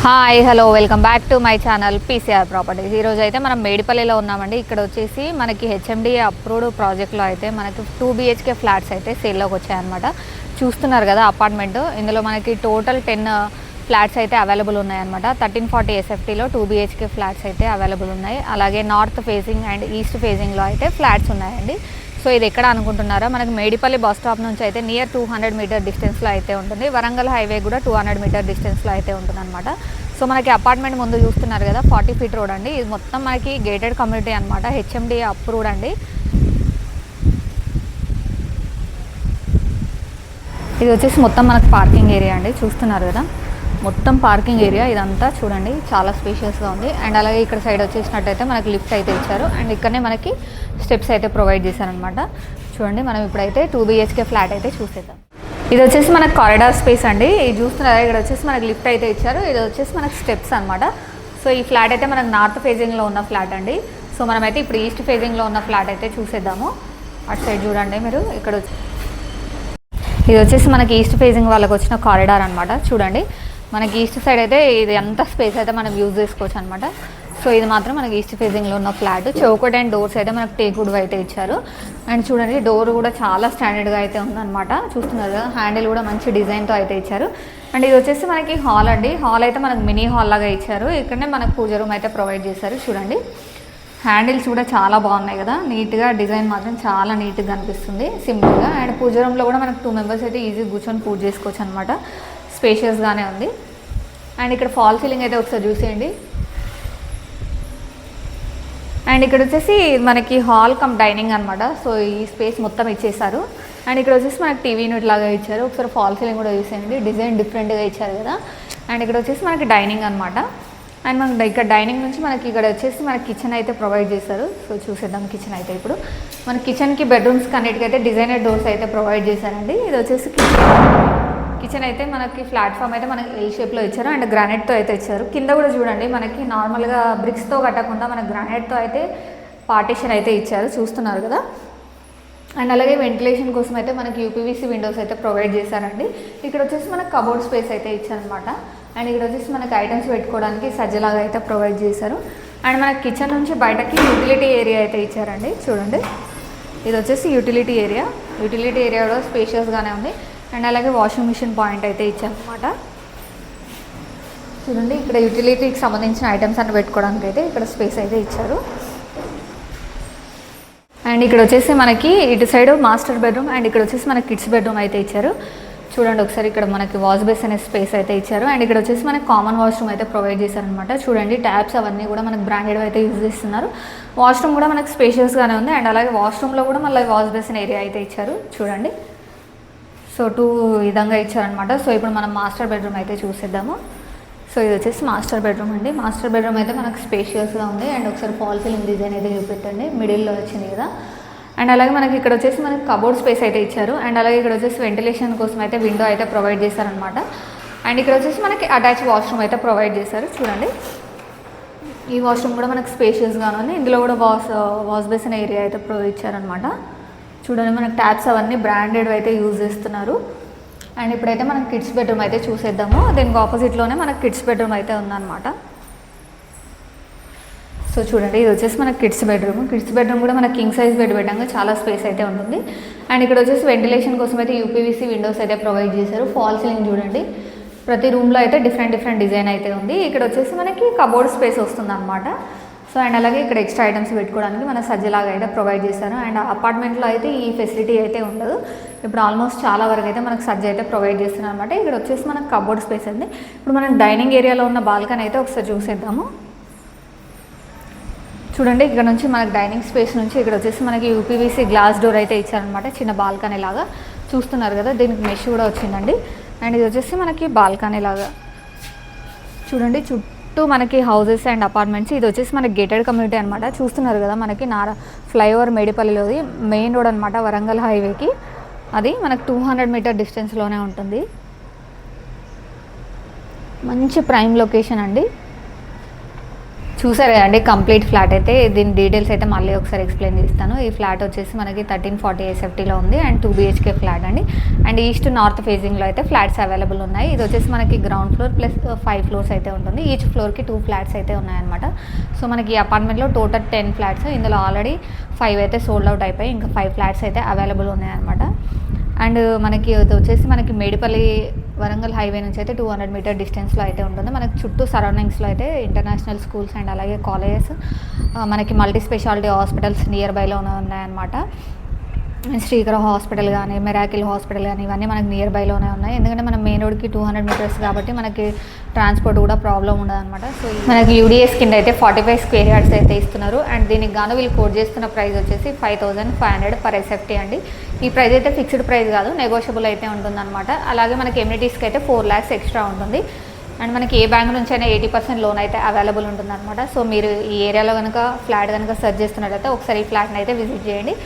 Hi hello welcome back to my channel PCR properties. ఈరోజు అయితే మనం మేడిపల్లిలో ఉన్నామండి. ఇక్కడ వచ్చేసి మనకి హెచ్ఎండిఏ అప్రూవ్డ్ ప్రాజెక్ట్లో అయితే మనకి 2 BHK ఫ్లాట్స్ అయితే సేల్లోకి వచ్చాయన్నమాట. చూస్తున్నారు కదా అపార్ట్మెంట్. ఇందులో మనకి టోటల్ 10 ఫ్లాట్స్ అయితే అవైలబుల్ ఉన్నాయన్నమాట. 1340 SFTలో 2 BHK ఫ్లాట్స్ అయితే అవైలబుల్ ఉన్నాయి. అలాగే నార్త్ ఫేసింగ్ అండ్ ఈస్ట్ ఫేసింగ్లో అయితే ఫ్లాట్స్ ఉన్నాయండి. సో ఇది ఎక్కడ అనుకుంటున్నారా, మనకి మేడిపల్లి బస్ స్టాప్ నుంచి అయితే నియర్ 200 మీటర్ డిస్టెన్స్లో అయితే ఉంటుంది. వరంగల్ హైవే కూడా 200 మీటర్ డిస్టెన్స్లో అయితే ఉంటుంది అనమాట. సో మనకి అపార్ట్మెంట్ ముందు చూస్తున్నారు కదా 40 ఫీట్ రోడ్ అండి. ఇది మొత్తం మనకి గేటెడ్ కమ్యూనిటీ అనమాట, హెచ్ఎండిఏ అప్రూవ్డ్ అండి. ఇది వచ్చేసి మొత్తం మనకి పార్కింగ్ ఏరియా అండి. చూస్తున్నారు కదా మొత్తం పార్కింగ్ ఏరియా ఇదంతా చూడండి, చాలా స్పేషియస్గా ఉంది. అండ్ అలాగే ఇక్కడ సైడ్ వచ్చేసినట్టయితే మనకి లిఫ్ట్ అయితే ఇచ్చారు. అండ్ ఇక్కడనే మనకి స్టెప్స్ అయితే ప్రొవైడ్ చేశారనమాట. చూడండి మనం ఇప్పుడైతే 2 BHK ఫ్లాట్ అయితే చూసేద్దాం. ఇది వచ్చేసి మనకి కారిడార్ స్పేస్ అండి. ఇది చూస్తున్నారా, ఇక్కడ వచ్చేసి మనకి లిఫ్ట్ అయితే ఇచ్చారు. ఇది వచ్చేసి మనకి స్టెప్స్ అనమాట. సో ఈ ఫ్లాట్ అయితే మనకి నార్త్ ఫేజింగ్లో ఉన్న ఫ్లాట్ అండి. సో మనమైతే ఇప్పుడు ఈస్ట్ ఫేజింగ్లో ఉన్న ఫ్లాట్ అయితే చూసేద్దాము. అటు సైడ్ చూడండి మీరు, ఇక్కడ ఇది వచ్చేసి మనకి ఈస్ట్ ఫేజింగ్ వాళ్ళకి వచ్చిన కారిడార్ అనమాట. చూడండి మనకి ఈస్ట్ సైడ్ అయితే ఇది అంత స్పేస్ అయితే మనం యూజ్ చేసుకోవచ్చు అనమాట. సో ఇది మాత్రం మనకి ఈస్ట్ ఫేజింగ్లో ఉన్న ఫ్లాట్. చౌకట్ అండ్ డోర్స్ అయితే మనకి టేక్వుడ్ అయితే ఇచ్చారు. అండ్ చూడండి డోర్ కూడా చాలా స్టాండర్డ్గా అయితే ఉందన్నమాట. చూస్తున్నారు కదా, హ్యాండిల్ కూడా మంచి డిజైన్తో అయితే ఇచ్చారు. అండ్ ఇది వచ్చేసి మనకి హాల్ అండి. హాల్ అయితే మనకి మినీ హాల్ లాగా ఇచ్చారు. ఇక్కడనే మనకు పూజ రూమ్ అయితే ప్రొవైడ్ చేశారు. చూడండి హ్యాండిల్స్ కూడా చాలా బాగున్నాయి కదా, నీట్గా డిజైన్ మాత్రం చాలా నీట్గా అనిపిస్తుంది, సింపుల్గా. అండ్ పూజ రూమ్లో కూడా మనకు 2 మెంబర్స్ అయితే ఈజీగా కూర్చొని పూజ చేసుకోవచ్చు అనమాట. స్పేషియస్గానే ఉంది. అండ్ ఇక్కడ ఫాల్ సీలింగ్ అయితే ఒకసారి చూసేయండి. అండ్ ఇక్కడ వచ్చేసి మనకి హాల్ కమ్ డైనింగ్ అనమాట. సో ఈ స్పేస్ మొత్తం ఇచ్చేసారు. అండ్ ఇక్కడ వచ్చేసి మనకి టీవీ యూనిట్ లాగా ఇచ్చారు. ఒకసారి ఫాల్ సీలింగ్ కూడా చూసేయండి, డిజైన్ డిఫరెంట్గా ఇచ్చారు కదా. అండ్ ఇక్కడ వచ్చేసి మనకి డైనింగ్ అనమాట. అండ్ మనకి ఇక్కడ డైనింగ్ నుంచి మనకి ఇక్కడ వచ్చేసి మనకి కిచెన్ అయితే ప్రొవైడ్ చేశారు. సో చూసేద్దాం కిచెన్ అయితే. ఇప్పుడు మన కిచెన్కి బెడ్రూమ్స్కి అన్నిటికీ అయితే డిజైనర్ డోర్స్ అయితే ప్రొవైడ్ చేశారండి. ఇది వచ్చేసి కిచెన్ అయితే మనకి ప్లాట్ఫామ్ అయితే మనకి ఎల్ షేప్లో ఇచ్చారు. అండ్ గ్రానైట్తో అయితే ఇచ్చారు. కింద కూడా చూడండి మనకి నార్మల్గా బ్రిక్స్తో కట్టకుండా మనకి గ్రానైట్తో అయితే పార్టీషన్ అయితే ఇచ్చారు. చూస్తున్నారు కదా. అండ్ అలాగే వెంటిలేషన్ కోసం అయితే మనకి యూపీవీసీ విండోస్ అయితే ప్రొవైడ్ చేశారండి. ఇక్కడ వచ్చేసి మనకి కబోర్డ్ స్పేస్ అయితే ఇచ్చారనమాట. అండ్ ఇక్కడ వచ్చేసి మనకి ఐటమ్స్ పెట్టుకోవడానికి సజ్జలాగా అయితే ప్రొవైడ్ చేశారు. అండ్ మనకి కిచెన్ నుంచి బయటకి యూటిలిటీ ఏరియా అయితే ఇచ్చారండి. చూడండి ఇది వచ్చేసి యూటిలిటీ ఏరియా. యూటిలిటీ ఏరియా కూడా స్పేషియస్గానే ఉంది. అండ్ అలాగే వాషింగ్ మిషన్ పాయింట్ అయితే ఇచ్చారనమాట. చూడండి ఇక్కడ యూటిలిటీకి సంబంధించిన ఐటమ్స్ అన్ని పెట్టుకోవడానికి అయితే ఇక్కడ స్పేస్ అయితే ఇచ్చారు. అండ్ ఇక్కడ వచ్చేసి మనకి ఇటు సైడ్ మాస్టర్ బెడ్రూమ్ అండ్ ఇక్కడ వచ్చేసి మనకి కిడ్స్ బెడ్రూమ్ అయితే ఇచ్చారు. చూడండి ఒకసారి ఇక్కడ మనకి వాష్ బేస్ అనే స్పేస్ అయితే ఇచ్చారు. అండ్ ఇక్కడ వచ్చేసి మనకి కామన్ వాష్రూమ్ అయితే ప్రొవైడ్ చేశారనమాట. చూడండి ట్యాప్స్ అవన్నీ కూడా మనకి బ్రాండెడ్ అయితే యూజ్ చేస్తున్నారు. వాష్రూమ్ కూడా మనకి స్పేషియస్గానే ఉంది. అండ్ అలాగే వాష్రూమ్లో కూడా మళ్ళీ వాష్ బేసిన్ ఏరియా అయితే ఇచ్చారు. చూడండి సో 2 విధంగా ఇచ్చారనమాట. సో ఇప్పుడు మనం మాస్టర్ బెడ్రూమ్ అయితే చూసేద్దాము. సో ఇది వచ్చేసి మాస్టర్ బెడ్రూమ్ అండి. మాస్టర్ బెడ్రూమ్ అయితే మనకు స్పేషియస్గా ఉంది. అండ్ ఒకసారి ఫాల్ సీలింగ్ డిజైన్ అయితే చూపెట్టండి, మిడిల్లో వచ్చింది కదా. అండ్ అలాగే మనకి ఇక్కడ వచ్చేసి మనకి కబోర్డ్ స్పేస్ అయితే ఇచ్చారు. అండ్ అలాగే ఇక్కడ వచ్చేసి వెంటిలేషన్ కోసం అయితే విండో అయితే ప్రొవైడ్ చేశారనమాట. అండ్ ఇక్కడ వచ్చేసి మనకి అటాచ్ వాష్రూమ్ అయితే ప్రొవైడ్ చేశారు. చూడండి ఈ వాష్రూమ్ కూడా మనకి స్పేషియస్గానే ఉంది. ఇందులో కూడా వాష్ బేసిన్ ఏరియా అయితే ప్రొవైడ్ ఇచ్చారనమాట. చూడండి మనకి ట్యాప్స్ అవన్నీ బ్రాండెడ్ అయితే యూజ్ చేస్తున్నారు. అండ్ ఇప్పుడైతే మనం కిడ్స్ బెడ్రూమ్ అయితే చూసేద్దాము. దీనికి ఆపోజిట్లోనే మనకి కిడ్స్ బెడ్రూమ్ అయితే ఉందన్నమాట. సో చూడండి ఇది వచ్చేసి మనకి కిడ్స్ బెడ్రూమ్. కిడ్స్ బెడ్రూమ్ కూడా మనకి కింగ్ సైజ్ బెడ్ పెట్టంగా చాలా స్పేస్ అయితే ఉంటుంది. అండ్ ఇక్కడ వచ్చేసి వెంటిలేషన్ కోసం అయితే యూపీవీసీ విండోస్ అయితే ప్రొవైడ్ చేశారు. ఫాల్ సీలింగ్ చూడండి, ప్రతి రూమ్లో అయితే డిఫరెంట్ డిజైన్ అయితే ఉంది. ఇక్కడ వచ్చేసి మనకి కబోర్డ్ స్పేస్ వస్తుంది అనమాట. సో అండ్ అలాగే ఇక్కడ ఎక్స్ట్రా ఐటమ్స్ పెట్టుకోవడానికి మన సజ్జలాగా అయితే ప్రొవైడ్ చేశారు. అండ్ అపార్ట్మెంట్లో అయితే ఈ ఫెసిలిటీ అయితే ఉండదు. ఇప్పుడు ఆల్మోస్ట్ చాలా వరకు అయితే మనకు సజ్జ అయితే ప్రొవైడ్ చేస్తున్నారు అనమాట. ఇక్కడ వచ్చేసి మనకు కబోర్డ్ స్పేస్ అండి. ఇప్పుడు మనం డైనింగ్ ఏరియాలో ఉన్న బాల్కనీ అయితే ఒకసారి చూసేద్దాము. చూడండి ఇక్కడ నుంచి మనకి డైనింగ్ స్పేస్ నుంచి ఇక్కడ వచ్చేసి మనకి యూపీవీసీ గ్లాస్ డోర్ అయితే ఇచ్చారనమాట, చిన్న బాల్కనీ లాగా. చూస్తున్నారు కదా, దీనికి మెష్ కూడా వచ్చిందండి. అండ్ ఇది వచ్చేసి మనకి బాల్కనీ లాగా. చూడండి చుట్టూ మనకి హౌసెస్ అండ్ అపార్ట్మెంట్స్. ఇది వచ్చేసి మనకి గేటెడ్ కమ్యూనిటీ అనమాట. చూస్తున్నారు కదా మనకి ఫ్లైఓవర్ మేడిపల్లిలోది మెయిన్ రోడ్ అనమాట, వరంగల్ హైవేకి. అది మనకు 200 మీటర్ డిస్టెన్స్లోనే ఉంటుంది. మంచి ప్రైమ్ లొకేషన్ అండి. చూసారు కదండి కంప్లీట్ ఫ్లాట్ అయితే. దీని డీటెయిల్స్ అయితే మళ్ళీ ఒకసారి ఎక్స్ప్లెయిన్ చేస్తాను. ఈ ఫ్లాట్ వచ్చేసి మనకి 1340 SFTలో ఉంది అండ్ 2 BHK ఫ్లాట్ అండి. అండ్ ఈస్ట్ నార్త్ ఫేజింగ్లో అయితే ఫ్లాట్స్ అవైలబుల్ ఉన్నాయి. ఇది వచ్చేసి మనకి గ్రౌండ్ ఫ్లోర్ ప్లస్ 5 ఫ్లోర్స్ అయితే ఉంటుంది. ఈచ్ ఫ్లోర్కి 2 ఫ్లాట్స్ అయితే ఉన్నాయన్నమాట. సో మనకి ఈ అపార్ట్మెంట్లో టోటల్ 10 ఫ్లాట్స్, ఇందులో ఆల్రెడీ 5 అయితే సోల్డ్ అవుట్ అయిపోయి, ఇంకా 5 ఫ్లాట్స్ అయితే అవైలబుల్ ఉన్నాయన్నమాట. అండ్ మనకి ఇది వచ్చేసి మనకి మేడిపల్లి వరంగల్ హైవే నుంచి అయితే 200 మీటర్ డిస్టెన్స్లో అయితే ఉంటుంది. మనకి చుట్టూ సరౌండింగ్స్లో అయితే ఇంటర్నేషనల్ స్కూల్స్ అండ్ అలాగే కాలేజెస్, మనకి మల్టీ స్పెషాలిటీ హాస్పిటల్స్ నియర్ బైలో ఉన్నాయన్నమాట. శ్రీకర హాస్పిటల్ కానీ, మెరాకిల్ హాస్పిటల్ కానీ ఇవన్నీ మనకి నియర్ బైలోనే ఉన్నాయి. ఎందుకంటే మనం మెయిన్ రోడ్కి 200 మీటర్స్ కాబట్టి మనకి ట్రాన్స్పోర్ట్ కూడా ప్రాబ్లం ఉండదు అనమాట. సో మనకి UDS కింద అయితే 45 స్క్వేర్ యార్డ్స్ అయితే ఇస్తున్నారు. అండ్ దీనికి గాను వీళ్ళు కోట్ చేస్తున్న ప్రైస్ వచ్చేసి 5500 per SFT అండి. ఈ ప్రైస్ అయితే ఫిక్స్డ్ ప్రైస్ కాదు, నెగోషియబుల్ అయితే ఉంటుందన్నమాట. అలాగే మనకి ఎమ్యూనిటీస్కి అయితే 4 lakhs ఎక్స్ట్రా ఉంటుంది. అండ్ మనకి ఏ బ్యాంక్ నుంచి అయినా 80% లోన్ అయితే అవైలబుల్ ఉంటుందన్నమాట. సో మీరు ఈ ఏరియాలో కనుక ఫ్లాట్ కనుక సెర్చ్ చేస్తున్నట్లయితే ఒకసారి ఈ ఫ్లాట్ని అయితే విజిట్ చేయండి.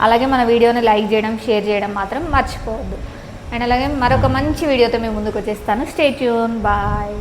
అలాగే మన వీడియోని లైక్ చేయడం, షేర్ చేయడం మాత్రం మర్చిపోవద్దు. అండ్ అలాగే మరొక మంచి వీడియోతో మేము ముందుకు వచ్చేస్తాను. Stay tune, bye.